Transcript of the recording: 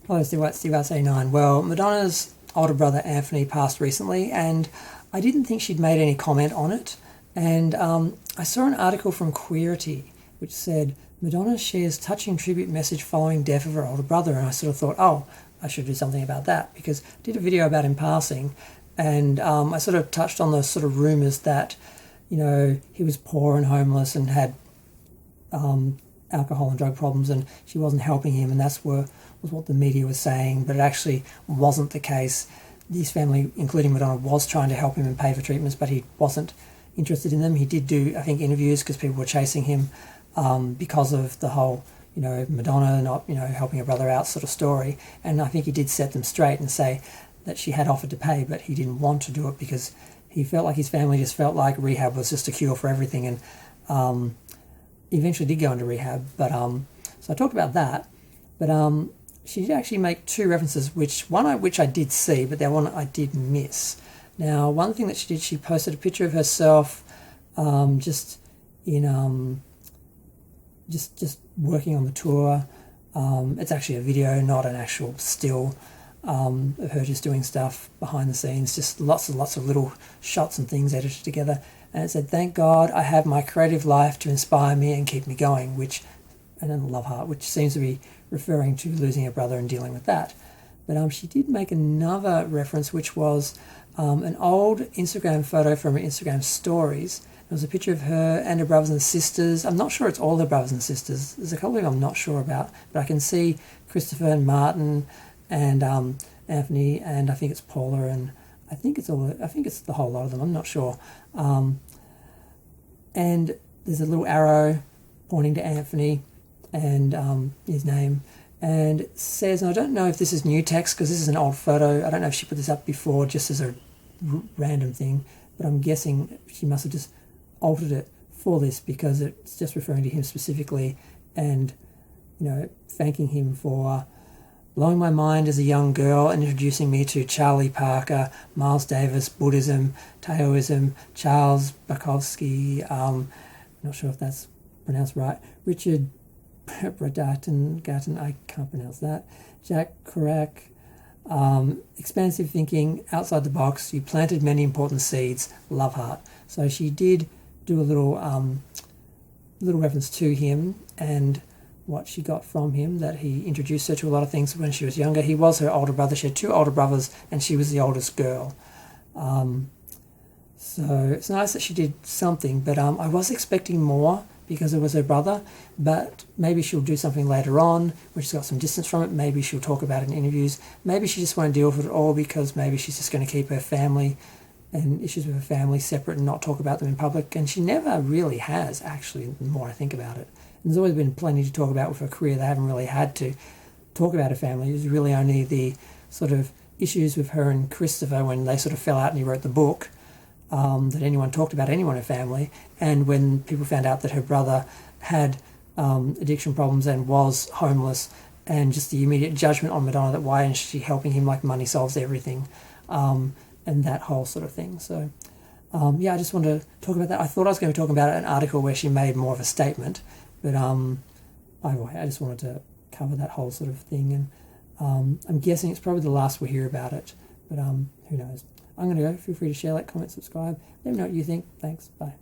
Hello, Steve Arts 89. Well, Madonna's older brother Anthony passed recently, and I didn't think she'd made any comment on it. And I saw an article from Queerity which said Madonna shares touching tribute message following death of her older brother, and I sort of thought, oh, I should do something about that, because I did a video about him passing, and I sort of touched on those sort of rumours that, you know, he was poor and homeless and had alcohol and drug problems, and she wasn't helping him, and was what the media was saying, but it actually wasn't the case. His family, including Madonna, was trying to help him and pay for treatments, but he wasn't interested in them. He did do, I think, interviews because people were chasing him because of the whole, you know, Madonna not, you know, helping her brother out sort of story. And I think he did set them straight and say that she had offered to pay, but he didn't want to do it because he felt like his family just felt like rehab was just a cure for everything. And he eventually did go into rehab. But so I talked about that. But she did actually make two references, which I did see, but that one I did miss. Now, one thing that she did, she posted a picture of herself just in just working on the tour. It's actually a video, not an actual still of her just doing stuff behind the scenes, just lots of little shots and things edited together. And it said, "Thank God I have my creative life to inspire me and keep me going," and then love heart, which seems to be referring to losing her brother and dealing with that. But she did make another reference, which was an old Instagram photo from her Instagram stories. There was a picture of her and her brothers and sisters. I'm not sure it's all her brothers and sisters. There's a couple of them I'm not sure about, but I can see Christopher and Martin and Anthony, and I think it's Paula, and I think it's the whole lot of them. I'm not sure. And there's a little arrow pointing to Anthony and his name, and it says, and I don't know if this is new text because this is an old photo. I don't know if she put this up before just as a random thing, but I'm guessing she must have just altered it for this because it's just referring to him specifically, and, you know, thanking him for blowing my mind as a young girl and introducing me to Charlie Parker, Miles Davis, Buddhism, Taoism, Charles Bukowski, not sure if that's pronounced right, Richard Bradarton, I can't pronounce that, Jack Kerouac, expansive thinking, outside the box, you planted many important seeds, love heart. So she did do a little reference to him and what she got from him, that he introduced her to a lot of things when she was younger. He was her older brother. She had two older brothers and she was the oldest girl. So it's nice that she did something, but I was expecting more because it was her brother, but maybe she'll do something later on when she's got some distance from it. Maybe she'll talk about it in interviews. Maybe she just won't deal with it all because maybe she's just going to keep her family and issues with her family separate and not talk about them in public. And she never really has, actually, the more I think about it. And there's always been plenty to talk about with her career. They haven't really had to talk about her family. It was really only the sort of issues with her and Christopher when they sort of fell out and he wrote the book, that anyone talked about anyone in her family. And when people found out that her brother had addiction problems and was homeless, and just the immediate judgment on Madonna that why isn't she helping him, like money solves everything, and that whole sort of thing. So I just wanted to talk about that. I thought I was going to be talking about an article where she made more of a statement, but I just wanted to cover that whole sort of thing. And I'm guessing it's probably the last we'll hear about it, but who knows. I'm going to go. Feel free to share, like, comment, subscribe. Let me know what you think. Thanks. Bye.